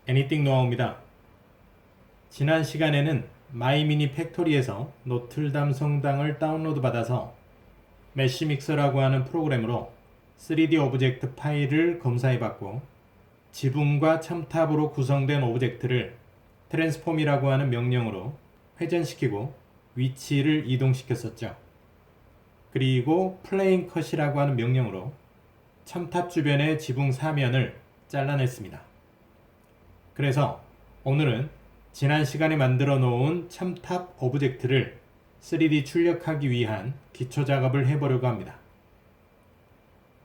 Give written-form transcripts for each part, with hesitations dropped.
애니띵 노하우입니다. 지난 시간에는 마이미니 팩토리에서 노틀담 성당을 다운로드 받아서 메쉬믹서라고 하는 프로그램으로 3D 오브젝트 파일을 검사해봤고, 지붕과 첨탑으로 구성된 오브젝트를 트랜스폼이라고 하는 명령으로 회전시키고 위치를 이동시켰었죠. 그리고 플레인 컷이라고 하는 명령으로 첨탑 주변의 지붕 사면을 잘라냈습니다. 그래서 오늘은 지난 시간에 만들어 놓은 첨탑 오브젝트를 3D 출력하기 위한 기초 작업을 해보려고 합니다.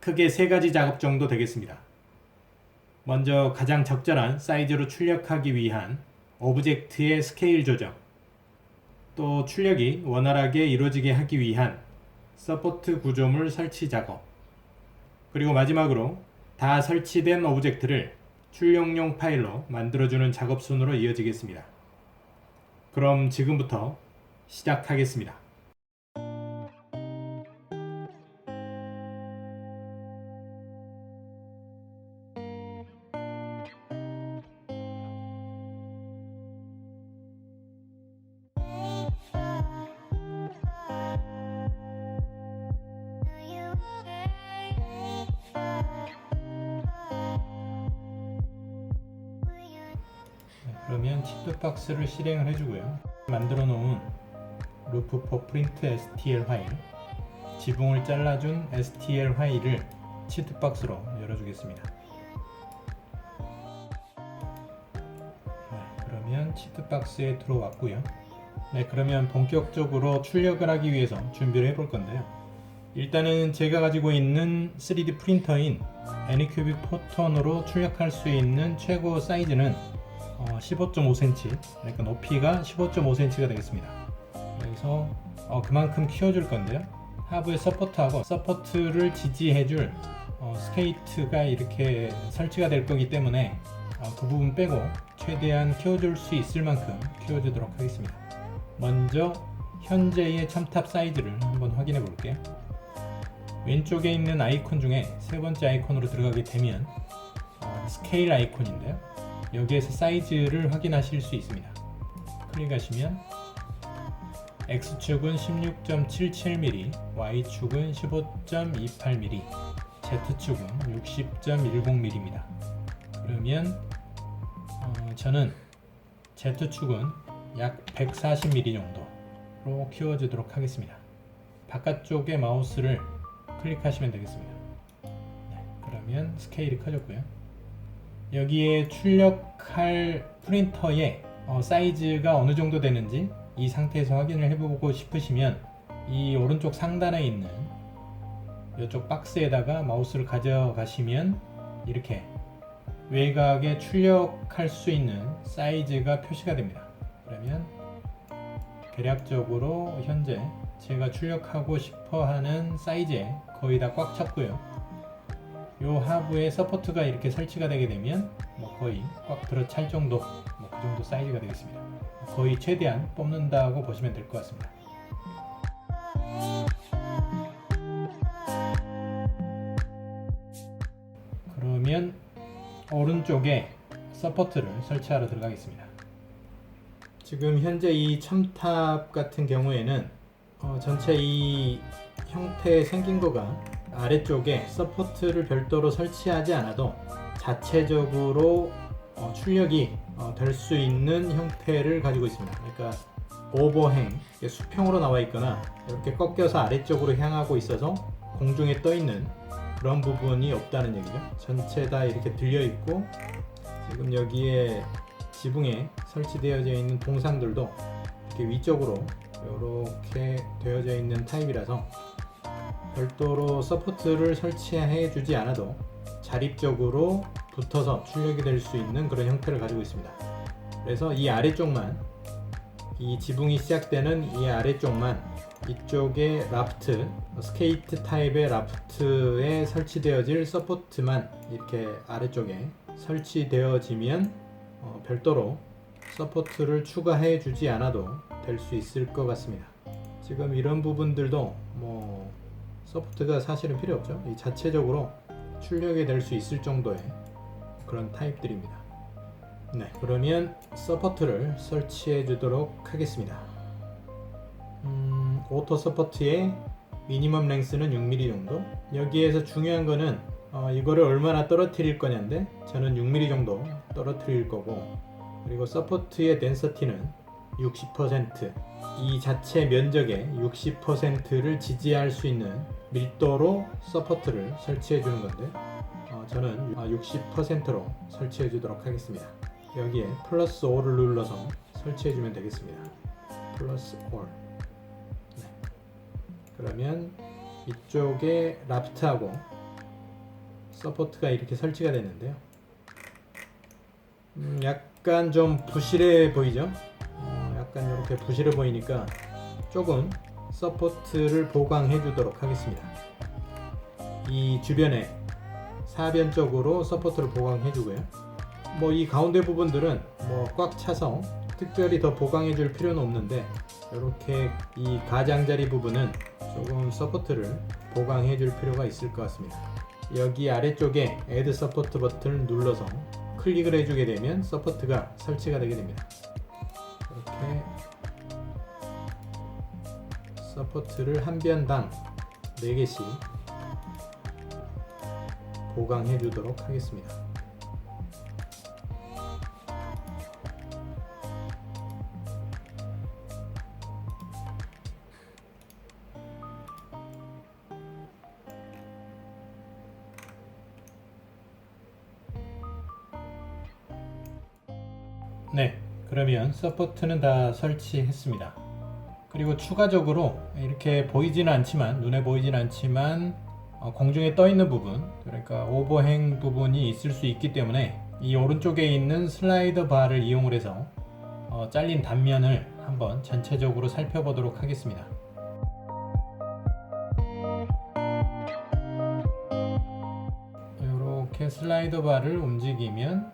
크게 세 가지 작업 정도 되겠습니다. 먼저 가장 적절한 사이즈로 출력하기 위한 오브젝트의 스케일 조정, 또 출력이 원활하게 이루어지게 하기 위한 서포트 구조물 설치 작업, 그리고 마지막으로 다 설치된 오브젝트를 출력용 파일로 만들어주는 작업 순으로 이어지겠습니다. 그럼 지금부터 시작하겠습니다. 그러면 치트박스를 실행을 해주고요. 만들어 놓은 루프 포 프린트 STL 파일, 지붕을 잘라준 STL 파일을 치트박스로 열어주겠습니다. 그러면 치트박스에 들어왔고요. 그러면 본격적으로 출력을 하기 위해서 준비를 해볼 건데요. 일단은 제가 가지고 있는 3D 프린터인 애니큐빅 포톤으로 출력할 수 있는 최고 사이즈는 15.5cm, 그러니까 높이가 15.5cm가 되겠습니다. 그래서 그만큼 키워줄 건데요. 하부에 서포트하고 서포트를 지지해줄 스케이트가 이렇게 설치가 될 거기 때문에 그 부분 빼고 최대한 키워줄 수 있을 만큼 키워주도록 하겠습니다. 먼저 현재의 첨탑 사이즈를 한번 확인해 볼게요. 왼쪽에 있는 아이콘 중에 세 번째 아이콘으로 들어가게 되면 스케일 아이콘인데요. 여기에서 사이즈를 확인하실 수 있습니다. 클릭하시면 X축은 16.77mm, Y축은 15.28mm, Z축은 60.10mm입니다. 그러면 저는 Z축은 약 140mm 정도로 키워주도록 하겠습니다. 바깥쪽에 마우스를 클릭하시면 되겠습니다. 그러면 스케일이 커졌고요. 여기에 출력할 프린터의 사이즈가 어느 정도 되는지 이 상태에서 확인을 해보고 싶으시면 이 오른쪽 상단에 있는 이쪽 박스에다가 마우스를 가져가시면 이렇게 외곽에 출력할 수 있는 사이즈가 표시가 됩니다. 그러면 대략적으로 현재 제가 출력하고 싶어하는 사이즈에 거의 다 꽉 찼고요. 요 하부에 서포트가 이렇게 설치가 되게 되면 거의 꽉 들어찰 정도, 그 정도 사이즈가 되겠습니다. 거의 최대한 뽑는다고 보시면 될 것 같습니다. 그러면 오른쪽에 서포트를 설치하러 들어가겠습니다. 지금 현재 이 첨탑 같은 경우에는 전체 이 형태 생긴 거가 아래쪽에 서포트를 별도로 설치하지 않아도 자체적으로 출력이 될 수 있는 형태를 가지고 있습니다. 그러니까 오버행, 수평으로 나와 있거나 이렇게 꺾여서 아래쪽으로 향하고 있어서 공중에 떠 있는 그런 부분이 없다는 얘기죠. 전체 다 이렇게 들려 있고, 지금 여기에 지붕에 설치되어져 있는 동상들도 이렇게 위쪽으로 이렇게 되어져 있는 타입이라서 별도로 서포트를 설치해 주지 않아도 자립적으로 붙어서 출력이 될 수 있는 그런 형태를 가지고 있습니다. 그래서 이 아래쪽만, 이 지붕이 시작되는 이 아래쪽만, 이쪽에 라프트, 스케이트 타입의 라프트에 설치되어질 서포트만 이렇게 아래쪽에 설치되어지면 별도로 서포트를 추가해 주지 않아도 될 수 있을 것 같습니다. 지금 이런 부분들도 서포트가 사실은 필요 없죠. 이 자체적으로 출력이 될 수 있을 정도의 그런 타입들입니다. 네, 그러면 서포트를 설치해 주도록 하겠습니다. 오토 서포트의 미니멈 랭스는 6mm 정도. 여기에서 중요한 거는 이거를 얼마나 떨어뜨릴 거냐인데, 저는 6mm 정도 떨어뜨릴 거고, 그리고 서포트의 덴서티는 60%, 이 자체 면적의 60%를 지지할 수 있는 밀도로 서포트를 설치해 주는 건데, 저는 60%로 설치해 주도록 하겠습니다. 여기에 플러스 5를 눌러서 설치해 주면 되겠습니다. 플러스 5. 네. 그러면 이쪽에 라프트하고 서포트가 이렇게 설치가 됐는데요. 약간 좀 부실해 보이죠? 약간 이렇게 부실해 보이니까 조금 서포트를 보강해 주도록 하겠습니다. 이 주변에 사변 쪽으로 서포트를 보강해 주고요. 뭐 이 가운데 부분들은 뭐 꽉 차서 특별히 더 보강해 줄 필요는 없는데, 이렇게 이 가장자리 부분은 조금 서포트를 보강해 줄 필요가 있을 것 같습니다. 여기 아래쪽에 Add Support 버튼을 눌러서 클릭을 해주게 되면 서포트가 설치가 되게 됩니다. 이렇게 서포트를 한 변당 4개씩 보강해 주도록 하겠습니다. 네, 그러면 서포트는 다 설치했습니다. 그리고 추가적으로 이렇게 보이지는 않지만, 눈에 보이지는 않지만 공중에 떠 있는 부분, 그러니까 오버행 부분이 있을 수 있기 때문에 이 오른쪽에 있는 슬라이더 바를 이용을 해서 잘린 단면을 한번 전체적으로 살펴보도록 하겠습니다. 이렇게 슬라이더 바를 움직이면,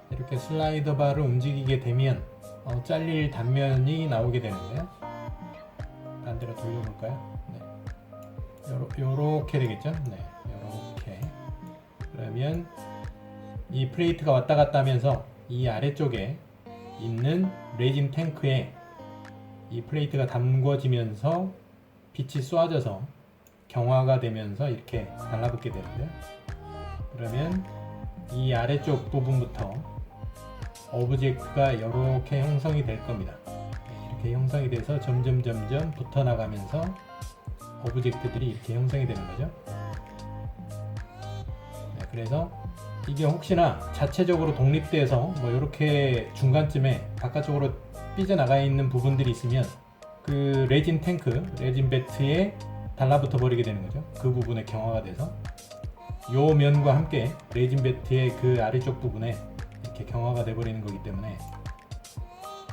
이렇게 슬라이더 바를 움직이게 되면 잘릴 단면이 나오게 되는데요. 반대로 돌려볼까요? 네. 요렇게 되겠죠? 네, 요렇게. 그러면 이 플레이트가 왔다 갔다 하면서 이 아래쪽에 있는 레진 탱크에 이 플레이트가 담궈지면서 빛이 쏘아져서 경화가 되면서 이렇게 달라붙게 되는데요. 그러면 이 아래쪽 부분부터 오브젝트가 이렇게 형성이 될 겁니다. 이렇게 형성이 돼서 점점 붙어 나가면서 오브젝트들이 이렇게 형성이 되는 거죠. 네, 그래서 이게 혹시나 자체적으로 독립돼서 뭐 이렇게 중간쯤에 바깥쪽으로 삐져나가 있는 부분들이 있으면 그 레진 탱크, 레진 배트에 달라붙어 버리게 되는 거죠. 그 부분에 경화가 돼서 요 면과 함께 레진 배트의 그 아래쪽 부분에 이렇게 경화가 돼 버리는 거기 때문에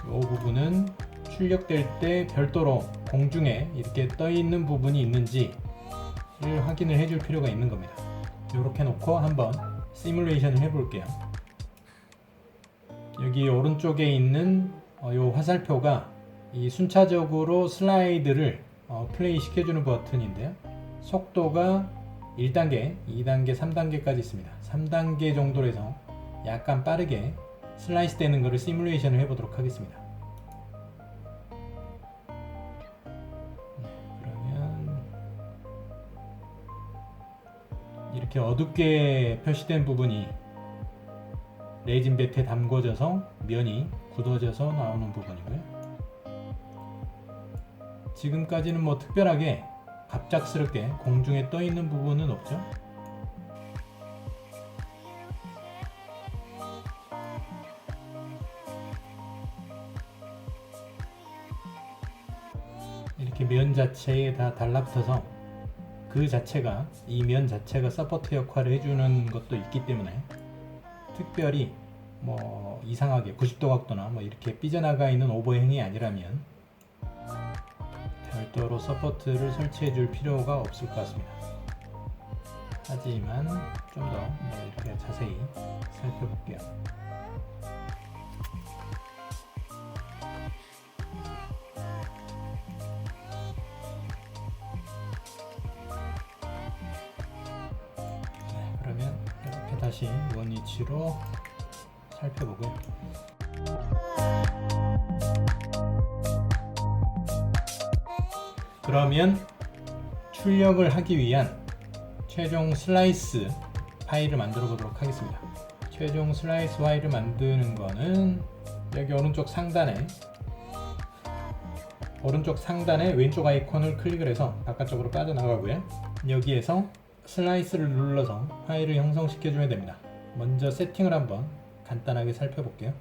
요 부분은 출력될 때 별도로 공중에 이렇게 떠 있는 부분이 있는지를 확인을 해줄 필요가 있는 겁니다. 이렇게 놓고 한번 시뮬레이션을 해볼게요. 여기 오른쪽에 있는 요 화살표가 이 순차적으로 슬라이드를 플레이 시켜주는 버튼인데요. 속도가 1단계, 2단계, 3단계까지 있습니다. 3단계 정도로 해서 약간 빠르게 슬라이스 되는 것을 시뮬레이션을 해보도록 하겠습니다. 그러면 이렇게 어둡게 표시된 부분이 레진 배트에 담궈져서 면이 굳어져서 나오는 부분이고요. 지금까지는 뭐 특별하게 갑작스럽게 공중에 떠 있는 부분은 없죠. 이렇게 면 자체에 다 달라붙어서 그 자체가, 이 면 자체가 서포트 역할을 해주는 것도 있기 때문에 특별히 뭐 이상하게 90도 각도나 뭐 이렇게 삐져나가 있는 오버행이 아니라면 별도로 서포트를 설치해 줄 필요가 없을 것 같습니다. 하지만 좀 더 이렇게 자세히 살펴볼게요. 그러면 이렇게 다시 원위치로 살펴보고요. 그러면 출력을 하기 위한 최종 슬라이스 파일을 만들어 보도록 하겠습니다. 최종 슬라이스 파일을 만드는 거는 여기 오른쪽 상단에 왼쪽 아이콘을 클릭을 해서 바깥쪽으로 빠져나가고요. 여기에서 슬라이스를 눌러서 파일을 형성시켜 주면 됩니다. 먼저 세팅을 한번 간단하게 살펴볼게요.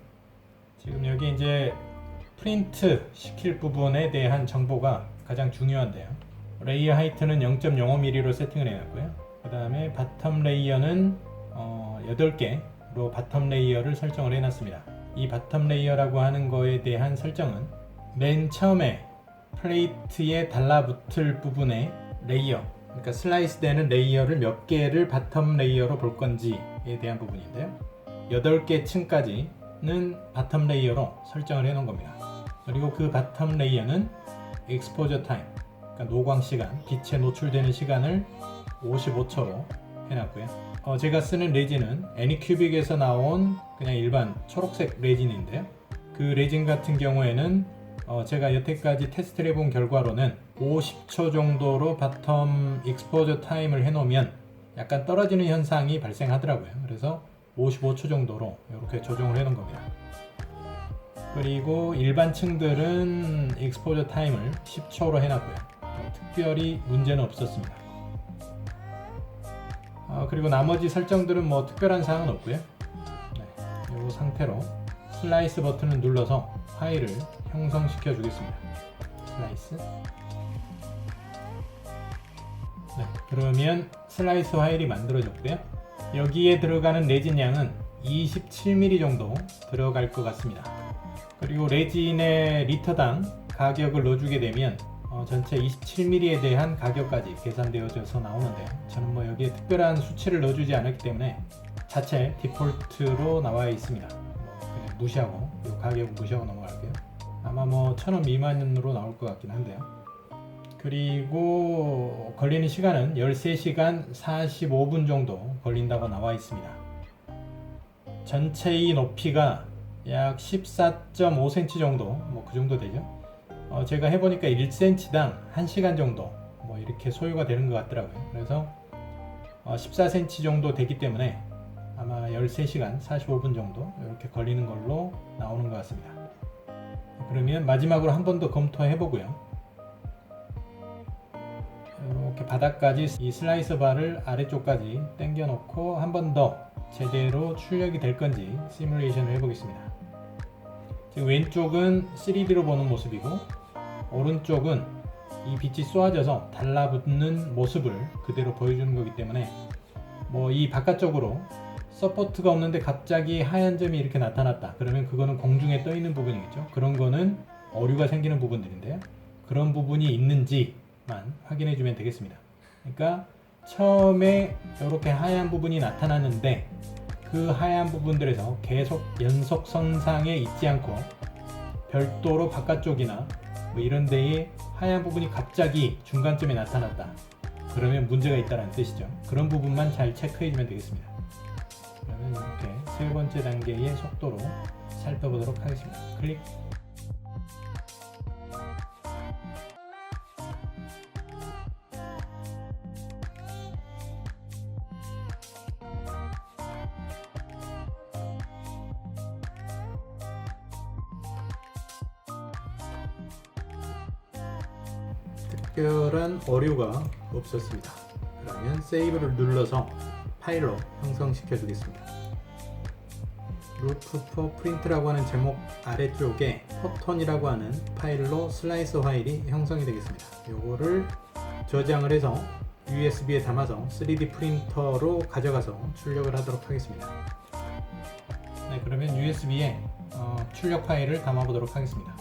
지금 여기 이제 프린트 시킬 부분에 대한 정보가 가장 중요한데요. 레이어 하이트는 0.05mm로 세팅을 해놨고요. 그 다음에 바텀 레이어는 8개로 바텀 레이어를 설정을 해놨습니다. 이 바텀 레이어라고 하는 거에 대한 설정은 맨 처음에 플레이트에 달라붙을 부분의 레이어, 그러니까 슬라이스 되는 레이어를 몇 개를 바텀 레이어로 볼 건지에 대한 부분인데요. 8개 층까지는 바텀 레이어로 설정을 해 놓은 겁니다. 그리고 그 바텀 레이어는 exposure time, 그러니까 노광 시간, 빛에 노출되는 시간을 55초로 해놨고요. 제가 쓰는 레진은 애니큐빅에서 나온 그냥 일반 초록색 레진인데요. 그 레진 같은 경우에는 제가 여태까지 테스트를 해본 결과로는 50초 정도로 바텀 익스포저 타임을 해놓으면 약간 떨어지는 현상이 발생하더라고요. 그래서 55초 정도로 이렇게 조정을 해놓은 겁니다. 그리고 일반 층들은 익스포저 타임을 10초로 해놨고요. 특별히 문제는 없었습니다. 그리고 나머지 설정들은 뭐 특별한 사항은 없고요. 이 상태로 슬라이스 버튼을 눌러서 파일을 형성시켜 주겠습니다. 슬라이스. 그러면 슬라이스 파일이 만들어졌고요. 여기에 들어가는 레진 양은 27mm 정도 들어갈 것 같습니다. 그리고 레진의 리터당 가격을 넣어주게 되면 전체 27mm에 대한 가격까지 계산되어져서 나오는데요. 저는 뭐 여기에 특별한 수치를 넣어주지 않았기 때문에 자체 디폴트로 나와 있습니다. 그냥 무시하고 이 가격은 무시하고 넘어갈게요. 아마 뭐 1000원 미만으로 나올 것 같긴 한데요. 그리고 걸리는 시간은 13시간 45분 정도 걸린다고 나와 있습니다. 전체의 높이가 약 14.5cm 정도, 뭐 그 정도 되죠. 제가 해보니까 1cm당 1시간 정도 뭐 이렇게 소요가 되는 것 같더라고요. 그래서 14cm 정도 되기 때문에 아마 13시간 45분 정도 이렇게 걸리는 걸로 나오는 것 같습니다. 그러면 마지막으로 한 번 더 검토해 보고요. 이렇게 바닥까지 이 슬라이서 바를 아래쪽까지 당겨 놓고 한 번 더 제대로 출력이 될 건지 시뮬레이션을 해 보겠습니다. 지금 왼쪽은 3D로 보는 모습이고 오른쪽은 이 빛이 쏘아져서 달라붙는 모습을 그대로 보여주는 거기 때문에 뭐 이 바깥쪽으로 서포트가 없는데 갑자기 하얀 점이 이렇게 나타났다 그러면 그거는 공중에 떠 있는 부분이겠죠. 그런 거는 어류가 생기는 부분들인데요. 그런 부분이 있는지만 확인해 주면 되겠습니다. 그러니까 처음에 이렇게 하얀 부분이 나타났는데 그 하얀 부분들에서 계속 연속선상에 있지 않고 별도로 바깥쪽이나 뭐 이런 데에 하얀 부분이 갑자기 중간점에 나타났다 그러면 문제가 있다는 뜻이죠. 그런 부분만 잘 체크해 주면 되겠습니다. 그러면 이렇게 세 번째 단계의 속도로 살펴보도록 하겠습니다. 클릭. 특별한 오류가 없었습니다. 그러면 세이브를 눌러서 파일로 형성시켜 주겠습니다. 루프 포 프린트라고 하는 제목 아래쪽에 포톤이라고 하는 파일로 슬라이서 파일이 형성이 되겠습니다. 요거를 저장을 해서 USB에 담아서 3D 프린터로 가져가서 출력을 하도록 하겠습니다. 그러면 USB에 출력 파일을 담아 보도록 하겠습니다.